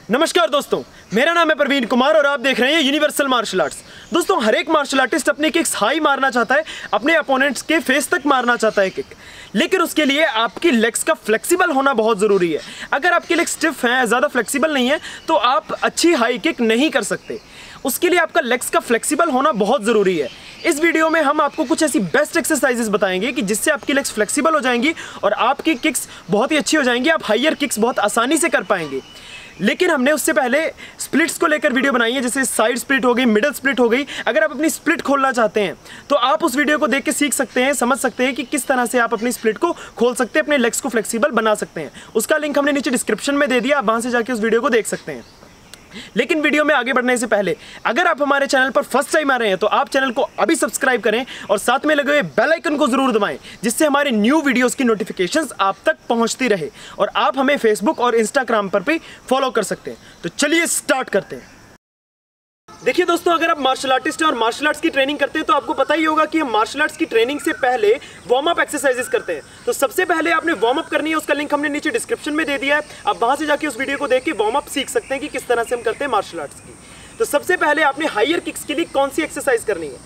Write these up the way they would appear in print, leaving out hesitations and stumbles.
नमस्कार दोस्तों, मेरा नाम है प्रवीण कुमार और आप देख रहे हैं यूनिवर्सल मार्शल आर्ट्स। दोस्तों, हर एक मार्शल आर्टिस्ट अपने किक्स हाई मारना चाहता है, अपने अपोनेंट्स के फेस तक मारना चाहता है किक, लेकिन उसके लिए आपकी लेग्स का फ्लेक्सिबल होना बहुत ज़रूरी है। अगर आपके लेग स्टिफ हैं, ज़्यादा फ्लेक्सिबल नहीं है, तो आप अच्छी हाई किक नहीं कर सकते। उसके लिए आपका लेग्स का फ्लेक्सिबल होना बहुत ज़रूरी है। इस वीडियो में हम आपको कुछ ऐसी बेस्ट एक्सरसाइजेस बताएंगे कि जिससे आपकी लेग्स फ्लेक्सिबल हो जाएंगी और आपकी किक्स बहुत ही अच्छी हो जाएंगी। आप हायर किक्स बहुत आसानी से कर पाएंगे। लेकिन हमने उससे पहले स्प्लिट्स को लेकर वीडियो बनाई है, जैसे साइड स्प्लिट हो गई, मिडल स्प्लिट हो गई। अगर आप अपनी स्प्लिट खोलना चाहते हैं तो आप उस वीडियो को देख के सीख सकते हैं, समझ सकते हैं कि किस तरह से आप अपनी स्प्लिट को खोल सकते हैं, अपने लेग्स को फ्लेक्सिबल बना सकते हैं। उसका लिंक हमने नीचे डिस्क्रिप्शन में दे दिया, आप वहाँ से जाके उस वीडियो को देख सकते हैं। लेकिन वीडियो में आगे बढ़ने से पहले अगर आप हमारे चैनल पर फर्स्ट टाइम आ रहे हैं तो आप चैनल को अभी सब्सक्राइब करें और साथ में लगे हुए बेल आइकन को जरूर दबाएं, जिससे हमारे न्यू वीडियोस की नोटिफिकेशंस आप तक पहुंचती रहे। और आप हमें फेसबुक और इंस्टाग्राम पर भी फॉलो कर सकते हैं। तो चलिए स्टार्ट करते हैं। देखिए दोस्तों, अगर आप मार्शल आर्टिस्ट हैं और मार्शल आर्ट्स की ट्रेनिंग करते हैं तो आपको पता ही होगा कि हम मार्शल आर्ट्स की ट्रेनिंग से पहले वार्म अप एक्सरसाइजेस करते हैं। तो सबसे पहले आपने वार्म अप करनी है, उसका लिंक हमने नीचे डिस्क्रिप्शन में दे दिया है। आप वहां से जाके उस वीडियो को देख के वार्म अप सीख सकते हैं कि किस तरह से हम करते हैं मार्शल आर्ट्स की। तो सबसे पहले आपने हायर किक्स के लिए कौन सी एक्सरसाइज करनी है,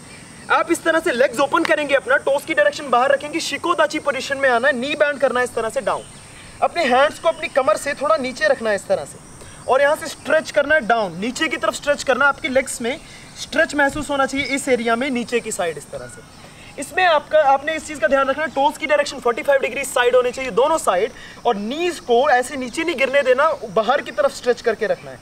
आप इस तरह से लेग्स ओपन करेंगे, अपना टोस की डायरेक्शन बाहर रखेंगे, शिकोदाची पोजीशन में आना है, नी बैंड करना है इस तरह से डाउन। अपने हैंड्स को अपनी कमर से थोड़ा नीचे रखना है इस तरह से, और यहाँ से स्ट्रेच करना है डाउन, नीचे की तरफ स्ट्रेच करना है। आपकी लेग्स में स्ट्रेच महसूस होना चाहिए इस एरिया में, नीचे की साइड इस तरह से। इसमें आपने इस चीज़ का ध्यान रखना है, टोस की डायरेक्शन 45 डिग्री साइड होनी चाहिए दोनों साइड, और नीज को ऐसे नीचे नहीं गिरने देना, बाहर की तरफ स्ट्रेच करके रखना है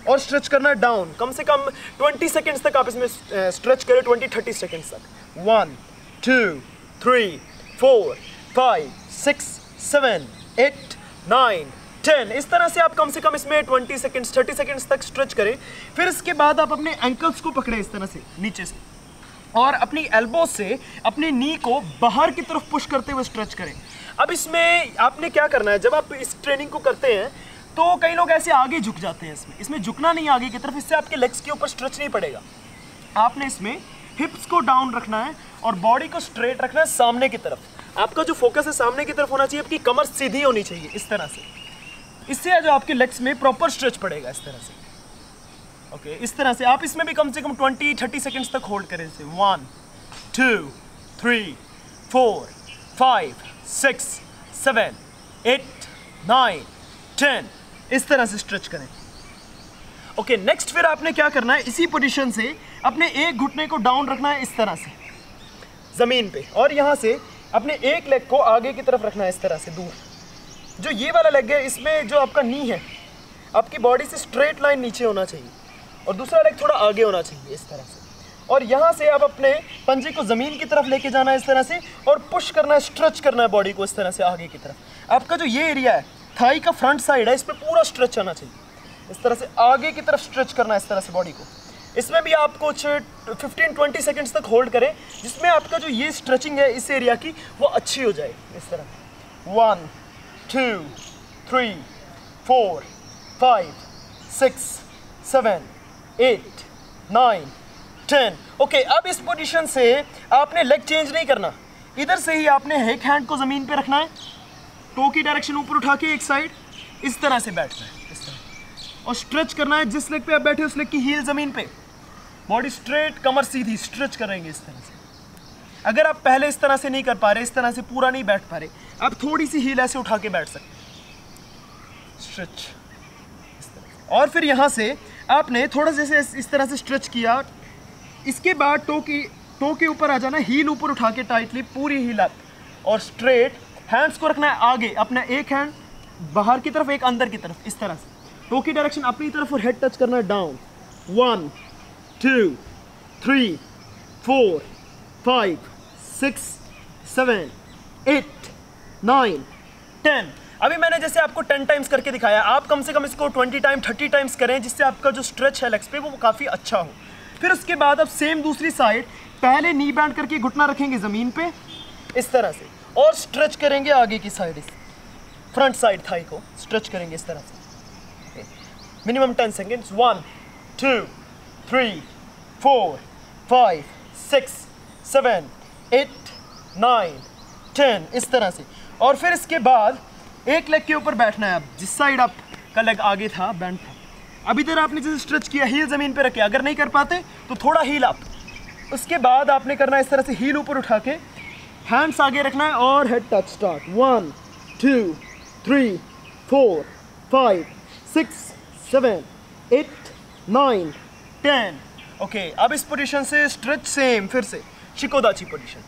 और स्ट्रेच करना है डाउन। कम से कम 20 सेकेंड्स तक आप इसमें स्ट्रेच करें, 20-30 सेकेंड्स तक। 1 2 3 4 5 6 7 8 9 10, इस तरह से आप कम से कम इसमें 20 सेकेंड्स 30 सेकेंड्स तक स्ट्रेच करें। फिर इसके बाद आप अपने एंकल्स को पकड़ें इस तरह से नीचे से, और अपनी एल्बो से अपनी नी को बाहर की तरफ पुश करते हुए स्ट्रेच करें। अब इसमें आपने क्या करना है, जब आप इस ट्रेनिंग को करते हैं तो कई लोग ऐसे आगे झुक जाते हैं, इसमें झुकना नहीं आगे की तरफ, इससे आपके लेग्स के ऊपर स्ट्रेच नहीं पड़ेगा। आपने इसमें हिप्स को डाउन रखना है और बॉडी को स्ट्रेट रखना है सामने की तरफ। आपका जो फोकस है सामने की तरफ होना चाहिए, आपकी कमर सीधी होनी चाहिए इस तरह से। इससे जो आपके लेग्स में प्रॉपर स्ट्रेच पड़ेगा इस तरह से। ओके, इस तरह से आप इसमें भी कम से कम 20-30 सेकेंड्स तक होल्ड करें इसे। 1 2 3 4 5 6 7 8 9 10, इस तरह से स्ट्रेच करें। ओके, नेक्स्ट फिर आपने क्या करना है, इसी पोजीशन से अपने एक घुटने को डाउन रखना है इस तरह से जमीन पे, और यहाँ से अपने एक लेग को आगे की तरफ रखना है इस तरह से दूर। जो ये वाला लेग है, इसमें जो आपका नी है, आपकी बॉडी से स्ट्रेट लाइन नीचे होना चाहिए, और दूसरा लेग थोड़ा आगे होना चाहिए इस तरह से। और यहाँ से आप अपने पंजे को ज़मीन की तरफ लेके जाना है इस तरह से, और पुश करना है, स्ट्रेच करना है बॉडी को इस तरह से आगे की तरफ। आपका जो ये एरिया है, थाई का फ्रंट साइड है, इस पर पूरा स्ट्रेच आना चाहिए इस तरह से, आगे की तरफ स्ट्रेच करना है इस तरह से बॉडी को। इसमें भी आप कुछ 15-20 सेकेंड्स तक होल्ड करें, जिसमें आपका जो ये स्ट्रेचिंग है इस एरिया की वो अच्छी हो जाए इस तरह। 1 2 3 4 5 6 7 8 9 10। ओके, अब इस पोजीशन से आपने लेग चेंज नहीं करना, इधर से ही आपने एक हैंड को ज़मीन पे रखना है, टो की डायरेक्शन ऊपर उठा के एक साइड इस तरह से बैठना है इस तरह, और स्ट्रेच करना है। जिस लेग पे आप बैठे उस लेग की हील ज़मीन पे, बॉडी स्ट्रेट, कमर सीधी, स्ट्रेच करेंगे इस तरह से। अगर आप पहले इस तरह से नहीं कर पा रहे, इस तरह से पूरा नहीं बैठ पा रहे, आप थोड़ी सी हील ऐसे उठा के बैठ सकते हैं, स्ट्रेच इस तरह। और फिर यहाँ से आपने थोड़ा सा इस तरह से स्ट्रेच किया, इसके बाद टो के ऊपर आ जाना, हील ऊपर उठा के टाइटली पूरी हील अप, और स्ट्रेट हैंड्स को रखना है आगे, अपना एक हैंड बाहर की तरफ, एक अंदर की तरफ इस तरह से, टो की डायरेक्शन अपनी तरफ, और हेड टच करना है डाउन। 1 2 3 4 5 6 7 8 9 10। अभी मैंने जैसे आपको 10 टाइम्स करके दिखाया, आप कम से कम इसको 20 टाइम 30 टाइम्स करें, जिससे आपका जो स्ट्रेच है लेग्स पे वो काफ़ी अच्छा हो। फिर उसके बाद आप सेम दूसरी साइड पहले नी बैंड करके घुटना रखेंगे ज़मीन पे इस तरह से, और स्ट्रेच करेंगे आगे की साइड, इस फ्रंट साइड थाई को स्ट्रेच करेंगे इस तरह से। Minimum 10 seconds. 1 2 3 4 5 6 7 8 9 10, इस तरह से। और फिर इसके बाद एक लेग के ऊपर बैठना है। आप जिस साइड आपका लेग आगे था, बैंड था, अभी तक आपने जैसे स्ट्रेच किया, हील ज़मीन पे रखे, अगर नहीं कर पाते तो थोड़ा हील अप। उसके बाद आपने करना है इस तरह से, हील ऊपर उठा के हैंड्स आगे रखना है और हेड टच स्टार्ट। 1 2 3 4 5 6 7 8 9 10। ओके, अब इस पोजीशन से स्ट्रेच सेम, फिर से शिकोदाची पोजीशन,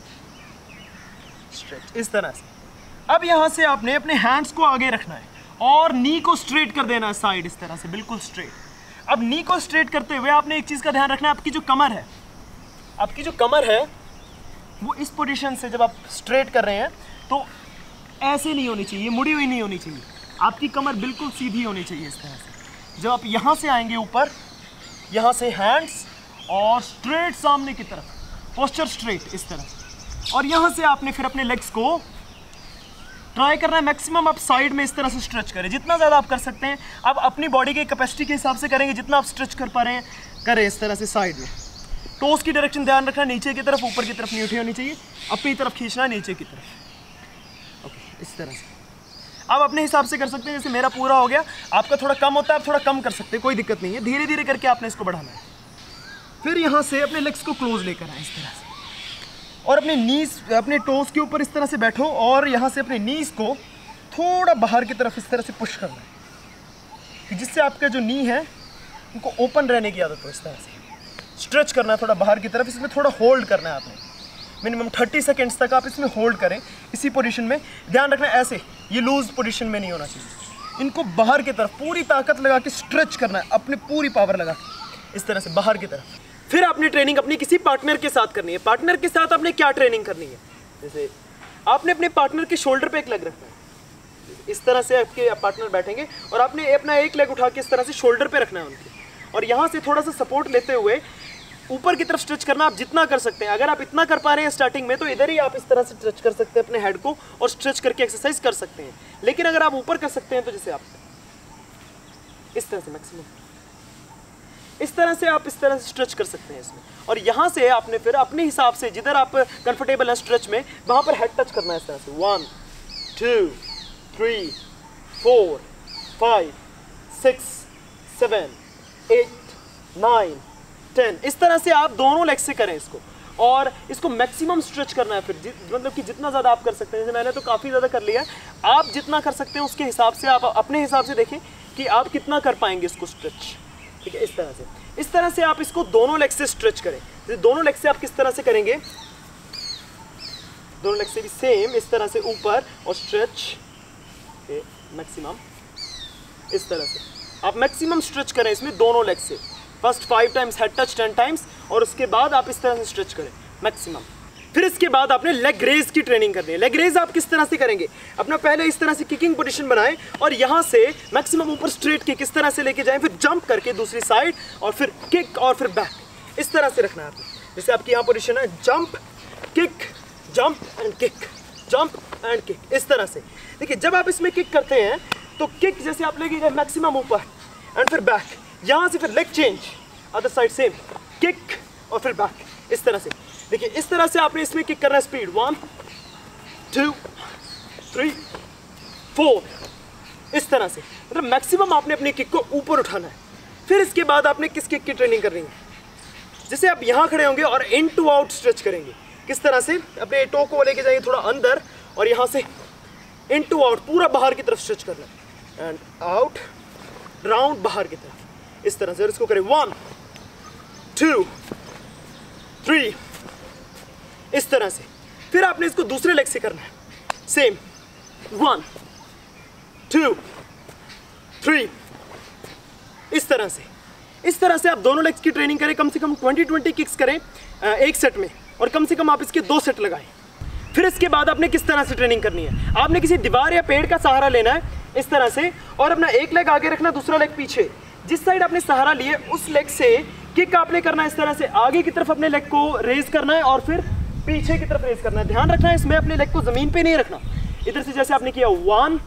स्ट्रेच इस तरह से। अब यहाँ से आपने अपने हैंड्स को आगे रखना है और नी को स्ट्रेट कर देना है साइड, इस तरह से बिल्कुल स्ट्रेट। अब नी को स्ट्रेट करते हुए आपने एक चीज़ का ध्यान रखना है, आपकी जो कमर है, आपकी जो कमर है वो इस पोजीशन से जब आप स्ट्रेट कर रहे हैं तो ऐसे नहीं होनी चाहिए, मुड़ी हुई नहीं होनी चाहिए, आपकी कमर बिल्कुल सीधी होनी चाहिए इस तरह से। जब आप यहाँ से आएंगे ऊपर, यहाँ से हैंड्स और स्ट्रेट सामने की तरफ, पोस्चर स्ट्रेट इस तरह से। और यहाँ से आपने फिर अपने लेग्स को ट्राई करना है मैक्सिमम आप साइड में इस तरह से स्ट्रेच करें, जितना ज़्यादा आप कर सकते हैं। आप अपनी बॉडी के कैपेसिटी के हिसाब से करेंगे, जितना आप स्ट्रेच कर पा रहे हैं करें इस तरह से साइड में। टोस की डायरेक्शन ध्यान रखना, नीचे की तरफ, ऊपर की तरफ नहीं उठी होनी चाहिए, अपनी तरफ खींचना है नीचे की तरफ। ओके, इस तरह से आप अपने हिसाब से कर सकते हैं। जैसे मेरा पूरा हो गया, आपका थोड़ा कम होता है, आप थोड़ा कम कर सकते हैं, कोई दिक्कत नहीं है। धीरे धीरे करके आपने इसको बढ़ाना है। फिर यहाँ से अपने लेग्स को क्लोज लेकर आए इस तरह से, और अपने नीज, अपने टोस के ऊपर इस तरह से बैठो और यहाँ से अपने नीज को थोड़ा बाहर की तरफ इस तरह से पुश करना है, जिससे आपका जो नी है उनको ओपन रहने की आदत हो। इस तरह से स्ट्रेच करना है थोड़ा बाहर की तरफ, इसमें थोड़ा होल्ड करना है आपने, मिनिमम 30 सेकेंड्स तक आप इसमें होल्ड करें इसी पोजीशन में। ध्यान रखना है ऐसे, ये लूज पोजीशन में नहीं होना चाहिए, इनको बाहर की तरफ पूरी ताकत लगा के स्ट्रेच करना है, अपनी पूरी पावर लगा के इस तरह से बाहर की तरफ। फिर आपने ट्रेनिंग अपनी किसी पार्टनर के साथ करनी है। पार्टनर के साथ आपने क्या ट्रेनिंग करनी है, जैसे आपने अपने पार्टनर के शोल्डर पे एक लेग रखना है, इस तरह से आपके पार्टनर बैठेंगे और आपने अपना एक लेग उठा के इस तरह से शोल्डर पे रखना है उनके, और यहाँ से थोड़ा सा सपोर्ट लेते हुए ऊपर की तरफ स्ट्रेच करना। आप जितना कर सकते हैं, अगर आप इतना कर पा रहे हैं स्टार्टिंग में तो इधर ही आप इस तरह से स्ट्रेच कर सकते हैं अपने हेड को और स्ट्रेच करके एक्सरसाइज कर सकते हैं। लेकिन अगर आप ऊपर कर सकते हैं तो जैसे आप इस तरह से मैक्सिमम इस तरह से आप इस तरह से स्ट्रेच कर सकते हैं इसमें। और यहाँ से आपने फिर अपने हिसाब से जिधर आप कंफर्टेबल है स्ट्रेच में, वहाँ पर हेड टच करना है इस तरह से। 1 2 3 4 5 6 7 8 9 10। इस तरह से आप दोनों लेग से करें इसको, और इसको मैक्सिमम स्ट्रेच करना है। फिर मतलब कि जितना ज़्यादा आप कर सकते हैं, जैसे मैंने तो काफ़ी ज़्यादा कर लिया है, आप जितना कर सकते हैं उसके हिसाब से आप अपने हिसाब से देखें कि आप कितना कर पाएंगे इसको स्ट्रेच। ठीक है, इस तरह से आप इसको दोनों लेग से स्ट्रेच करें। जैसे दोनों लेग से आप किस तरह से करेंगे, दोनों लेग से भी सेम इस तरह से ऊपर और स्ट्रेच मैक्सिमम इस तरह से आप मैक्सिमम स्ट्रेच करें इसमें दोनों लेग से। First 5 times head touch, 10 times, और उसके बाद आप इस तरह से स्ट्रेच करें मैक्सिमम। फिर इसके बाद आपने लेग रेज की ट्रेनिंग करनी है। लेग रेज आप किस तरह से करेंगे, अपना पहले इस तरह से किकिंग पोजीशन बनाएं और यहाँ से मैक्सिमम ऊपर स्ट्रेट किक इस तरह से लेके जाएं, फिर जंप करके दूसरी साइड और फिर किक और फिर बैक, इस तरह से रखना है आपको। जैसे आपकी यहाँ पोजीशन है, jump kick jump and kick, jump and kick, इस तरह से। देखिए जब आप इसमें किक करते हैं तो किक जैसे आप लेके गए मैक्सिमम ऊपर एंड फिर बैक, यहाँ से फिर leg change other side same, kick और फिर बैक, इस तरह से। देखिए इस तरह से आपने इसमें किक करना है, स्पीड 1 2 3 4, इस तरह से, मतलब मैक्सिमम आपने अपनी किक को ऊपर उठाना है। फिर इसके बाद आपने किस किक की ट्रेनिंग करनी है, जैसे आप यहाँ खड़े होंगे और इन टू आउट स्ट्रेच करेंगे। किस तरह से, अपने टो को लेके जाएंगे थोड़ा अंदर और यहाँ से इन टू आउट पूरा बाहर की तरफ स्ट्रेच करना है, एंड आउट राउंड बाहर की तरफ, इस तरह से। और इसको करें 1 2 3, इस तरह से। फिर आपने इसको दूसरे लेग से करना है, सेम 1 2 3, इस तरह से। इस तरह से आप दोनों लेग्स की ट्रेनिंग करें, कम से कम 20 किक्स करें एक सेट में, और कम से कम आप इसके 2 सेट लगाएं। फिर इसके बाद आपने किस तरह से ट्रेनिंग करनी है, आपने किसी दीवार या पेड़ का सहारा लेना है इस तरह से, और अपना एक लेग आगे रखना, दूसरा लेग पीछे। जिस साइड आपने सहारा लिए उस लेग से किक आपने करना है इस तरह से, आगे की तरफ अपने लेग को रेज करना है और फिर पीछे की तरफ रेज करना है। ध्यान रखना है इसमें अपने लेग को जमीन पे नहीं रखना, इधर से जैसे आपने किया 1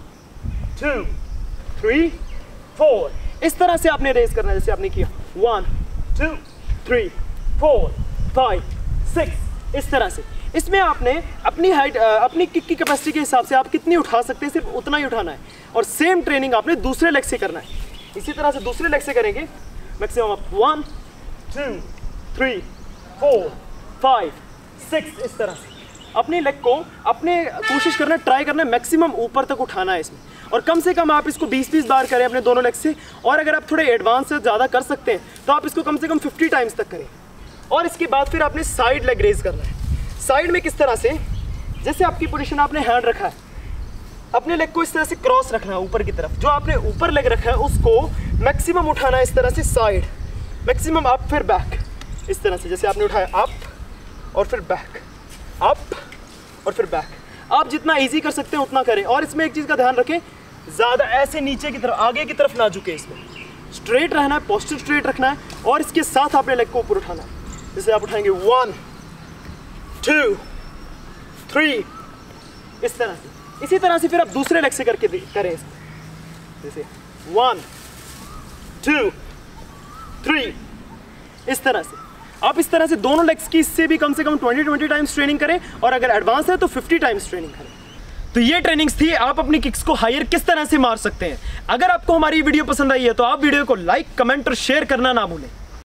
2 3 4, इस तरह से आपने रेज करना है, जैसे आपने किया 1 2 3 4 5 6, इस तरह से। इसमें आपने अपनी हाइट, अपनी किक की कैपेसिटी के हिसाब से आप कितनी उठा सकते हैं, सिर्फ उतना ही उठाना है। और सेम ट्रेनिंग आपने दूसरे लेग से करना है। इसी तरह से दूसरे लेग से करेंगे मैक्सिमम आप 1 2 3 4 5 6 इस तरह से अपने लेग को अपने कोशिश करना ट्राई करना मैक्सिमम ऊपर तक उठाना है इसमें, और कम से कम आप इसको 20-20 बार करें अपने दोनों लेग से, और अगर आप थोड़े एडवांस से ज़्यादा कर सकते हैं तो आप इसको कम से कम 50 टाइम्स तक करें। और इसके बाद फिर आपने साइड लेग रेज करना है। साइड में किस तरह से, जैसे आपकी पोजीशन आपने हैंड रखा है, अपने लेग को इस तरह से क्रॉस रखना है ऊपर की तरफ, जो आपने ऊपर लेग रखा है उसको मैक्सिमम उठाना है इस तरह से साइड, मैक्सिमम अप फिर बैक, इस तरह से जैसे आपने उठाया अप और फिर बैक, अप और फिर बैक। आप जितना इजी कर सकते हैं उतना करें। और इसमें एक चीज़ का ध्यान रखें, ज़्यादा ऐसे नीचे की तरफ आगे की तरफ ना झुके, इसमें स्ट्रेट रहना है, पोस्चर स्ट्रेट रखना है, और इसके साथ आपने लेग को ऊपर उठाना है। जैसे आप उठाएंगे 1 2 3 इस तरह से। इसी तरह से फिर आप दूसरे लेग से करके करें इसको, जैसे 1 2 3 इस तरह से। आप इस तरह से दोनों लेग्स की इससे भी कम से कम 20 टाइम्स ट्रेनिंग करें, और अगर एडवांस है तो 50 टाइम्स ट्रेनिंग करें। तो ये ट्रेनिंग्स थी, आप अपनी किक्स को हायर किस तरह से मार सकते हैं। अगर आपको हमारी वीडियो पसंद आई है तो आप वीडियो को लाइक, कमेंट और शेयर करना ना भूलें।